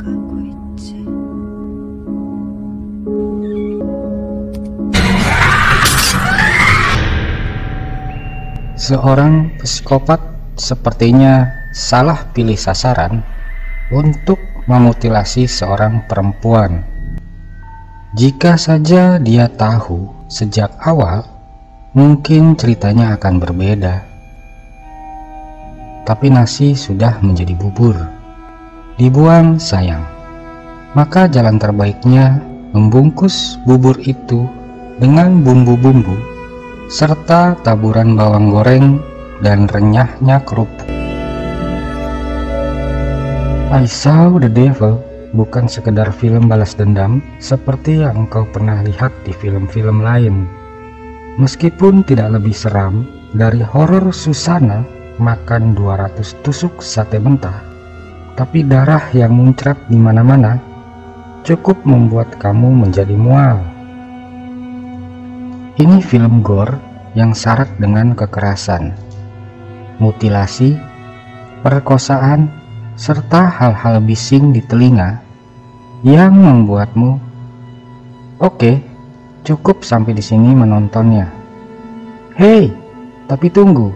갖고 있지. Seorang psikopat sepertinya salah pilih sasaran untuk memutilasi seorang perempuan. Jika saja dia tahu sejak awal, mungkin ceritanya akan berbeda. Tapi nasi sudah menjadi bubur, dibuang sayang. Maka jalan terbaiknya membungkus bubur itu dengan bumbu-bumbu serta taburan bawang goreng dan renyahnya kerupuk. I Saw the Devil bukan sekedar film balas dendam seperti yang engkau pernah lihat di film-film lain. Meskipun tidak lebih seram dari horor Susana makan 200 tusuk sate mentah, tapi darah yang muncrat di mana-mana cukup membuat kamu menjadi mual. Ini film gore yang syarat dengan kekerasan, mutilasi, perkosaan, serta hal-hal bising di telinga yang membuatmu, "Oke, cukup sampai di sini menontonnya." Hei, tapi tunggu.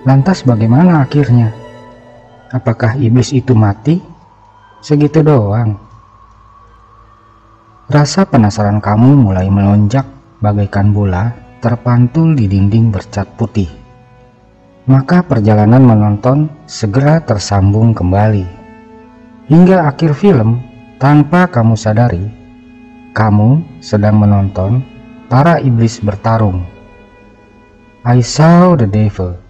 Lantas bagaimana akhirnya? Apakah iblis itu mati? Segitu doang. Rasa penasaran kamu mulai melonjak bagaikan bola terpantul di dinding bercat putih. Maka perjalanan menonton segera tersambung kembali. Hingga akhir film, tanpa kamu sadari, kamu sedang menonton para iblis bertarung. I Saw the Devil.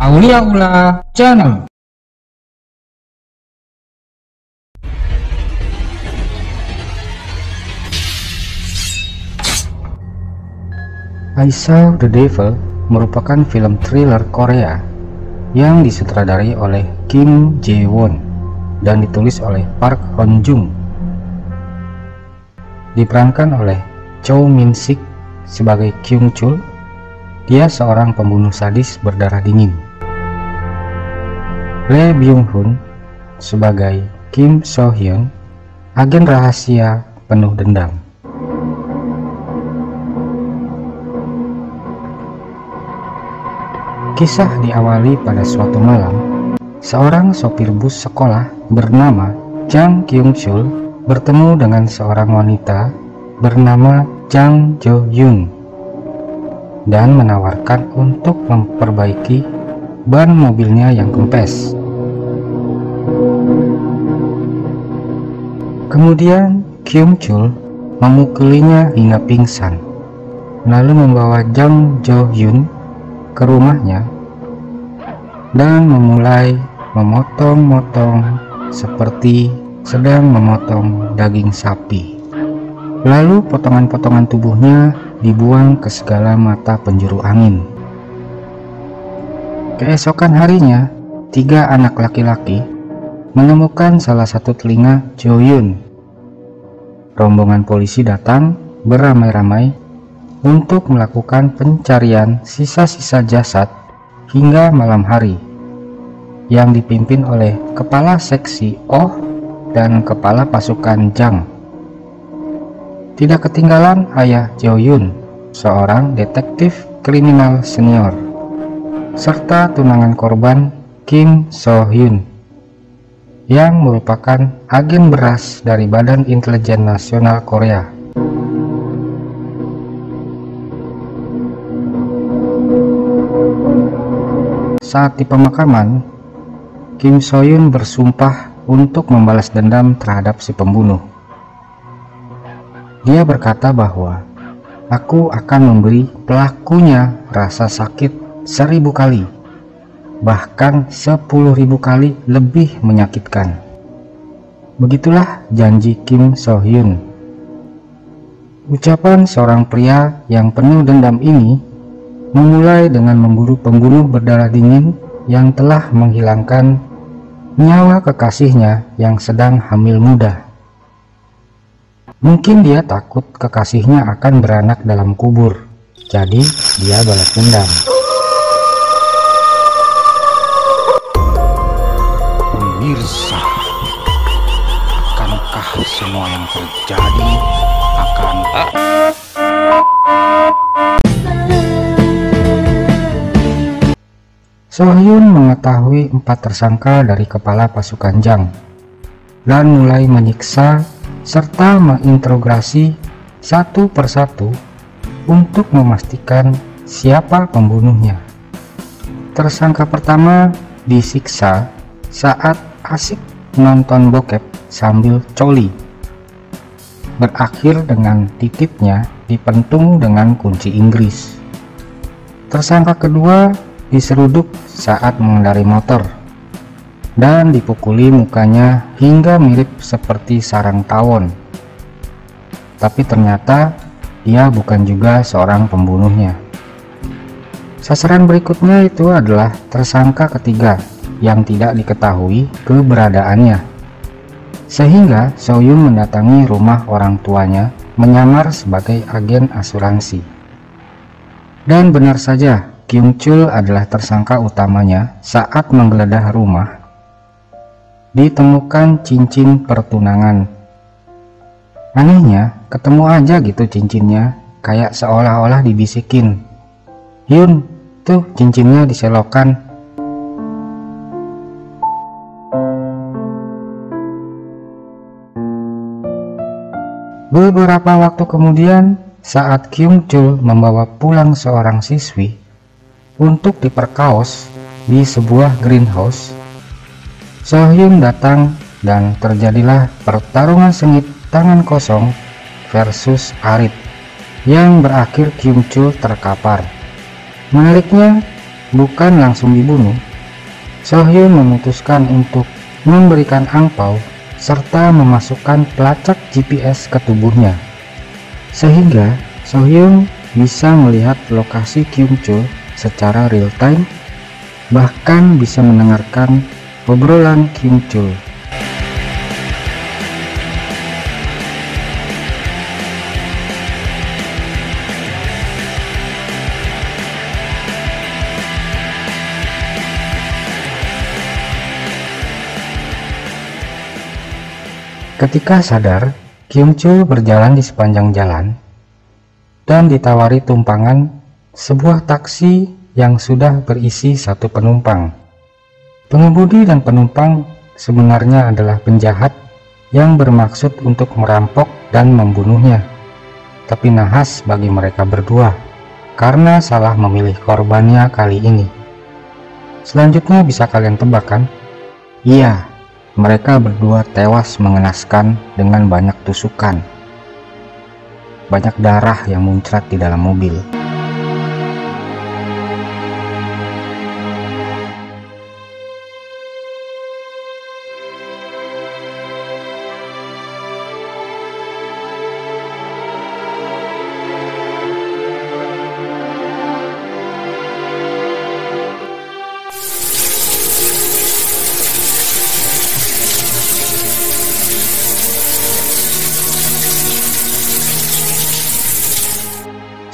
Aulia Channel. I Saw the Devil merupakan film thriller Korea yang disutradari oleh Kim Jae-won dan ditulis oleh Park Hon-jung. Diperankan oleh Cho Min-sik sebagai Kyung-chul. Dia seorang pembunuh sadis berdarah dingin. Lee Byung-hun sebagai Kim So-hyun, agen rahasia penuh dendam. Kisah diawali pada suatu malam, seorang sopir bus sekolah bernama Jang Kyung-chul bertemu dengan seorang wanita bernama Jang Jo-young dan menawarkan untuk memperbaiki ban mobilnya yang kempes. Kemudian Kyung-chul memukulinya hingga pingsan, lalu membawa Jang Jo-hyun ke rumahnya dan memulai memotong-motong seperti sedang memotong daging sapi. Lalu potongan-potongan tubuhnya dibuang ke segala mata penjuru angin. Keesokan harinya, 3 anak laki-laki menemukan salah satu telinga Jo-yun. Rombongan polisi datang beramai-ramai untuk melakukan pencarian sisa-sisa jasad hingga malam hari, yang dipimpin oleh kepala seksi Oh dan kepala pasukan Jang. Tidak ketinggalan ayah Jo-yun, seorang detektif kriminal senior, serta tunangan korban Kim So-hyun yang merupakan agen beras dari Badan Intelijen Nasional Korea. Saat di pemakaman, Kim So-hyun bersumpah untuk membalas dendam terhadap si pembunuh. Dia berkata bahwa, "Aku akan memberi pelakunya rasa sakit 1000 kali, bahkan 10.000 kali lebih menyakitkan." Begitulah janji Kim So-hyun. Ucapan seorang pria yang penuh dendam ini memulai dengan memburu pembunuh berdarah dingin yang telah menghilangkan nyawa kekasihnya yang sedang hamil muda. Mungkin dia takut kekasihnya akan beranak dalam kubur, jadi dia balas dendam. Pemirsa, akankah semua yang terjadi akan So-hyun mengetahui 4 tersangka dari kepala pasukan Jang dan mulai menyiksa serta menginterogasi satu persatu untuk memastikan siapa pembunuhnya. Tersangka pertama disiksa saat asik nonton bokep sambil coli, berakhir dengan titipnya dipentung dengan kunci Inggris. Tersangka kedua diseruduk saat mengendarai motor dan dipukuli mukanya hingga mirip seperti sarang tawon. Tapi ternyata ia bukan juga seorang pembunuhnya. Sasaran berikutnya itu adalah tersangka ketiga yang tidak diketahui keberadaannya, sehingga So-hyun mendatangi rumah orang tuanya menyamar sebagai agen asuransi. Dan benar saja, Kyung-chul adalah tersangka utamanya. Saat menggeledah rumah, ditemukan cincin pertunangan. Anehnya, ketemu aja gitu cincinnya, kayak seolah-olah dibisikin, "Hyun, tuh cincinnya diselokan." Beberapa waktu kemudian, saat Kyung-chul membawa pulang seorang siswi untuk diperkaos di sebuah greenhouse, So-hyun datang dan terjadilah pertarungan sengit tangan kosong versus Arit yang berakhir Kyung-chul terkapar. Menariknya, bukan langsung dibunuh, So-hyun memutuskan untuk memberikan angpau serta memasukkan pelacak GPS ke tubuhnya, sehingga So-hyun bisa melihat lokasi Kyung-chul secara real time, bahkan bisa mendengarkan obrolan Kyung-chul. Ketika sadar, Kyung-chul berjalan di sepanjang jalan dan ditawari tumpangan sebuah taksi yang sudah berisi 1 penumpang. Pengemudi dan penumpang sebenarnya adalah penjahat yang bermaksud untuk merampok dan membunuhnya, tapi nahas bagi mereka berdua karena salah memilih korbannya kali ini. Selanjutnya bisa kalian tebak kan? Iya, mereka berdua tewas mengenaskan dengan banyak tusukan. Banyak darah yang muncrat di dalam mobil.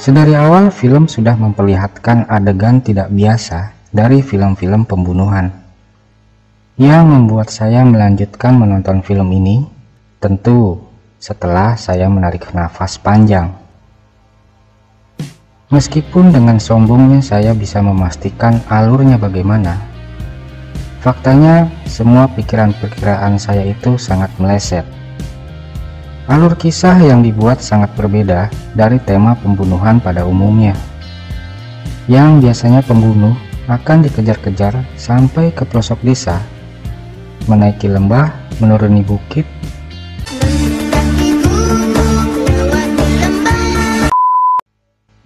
Sedari awal film sudah memperlihatkan adegan tidak biasa dari film-film pembunuhan. Yang membuat saya melanjutkan menonton film ini, tentu setelah saya menarik nafas panjang. Meskipun dengan sombongnya saya bisa memastikan alurnya bagaimana, faktanya semua pikiran-pikiran saya itu sangat meleset. Alur kisah yang dibuat sangat berbeda dari tema pembunuhan pada umumnya, yang biasanya pembunuh akan dikejar-kejar sampai ke pelosok desa, menaiki lembah, menuruni bukit,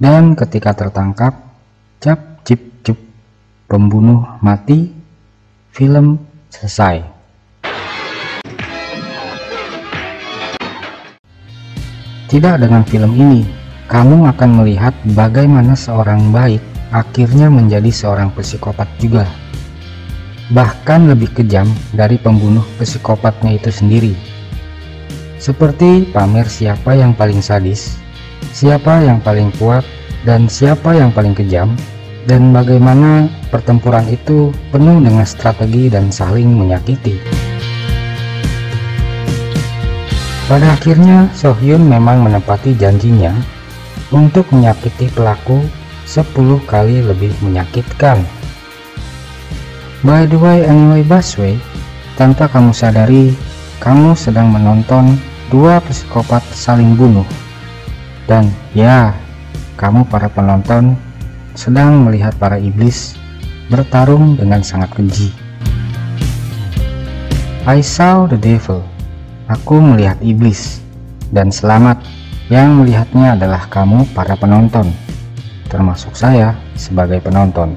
dan ketika tertangkap, cap cip cup, pembunuh mati, film selesai. Tidak, dengan film ini, kamu akan melihat bagaimana seorang baik akhirnya menjadi seorang psikopat juga. Bahkan lebih kejam dari pembunuh psikopatnya itu sendiri. seperti pamer siapa yang paling sadis, siapa yang paling kuat, dan siapa yang paling kejam, dan bagaimana pertempuran itu penuh dengan strategi dan saling menyakiti. Pada akhirnya Sohyun memang menepati janjinya untuk menyakiti pelaku 10 kali lebih menyakitkan. By the way, anyway, Busway, tanpa kamu sadari, kamu sedang menonton dua psikopat saling bunuh. Dan ya, kamu para penonton sedang melihat para iblis bertarung dengan sangat keji. I saw the devil. Aku melihat iblis. Dan selamat, yang melihatnya adalah kamu para penonton, termasuk saya sebagai penonton.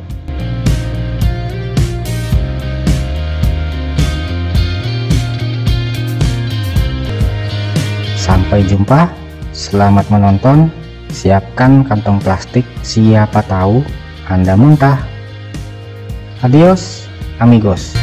Sampai jumpa, selamat menonton, siapkan kantong plastik, siapa tahu Anda muntah. Adios, amigos.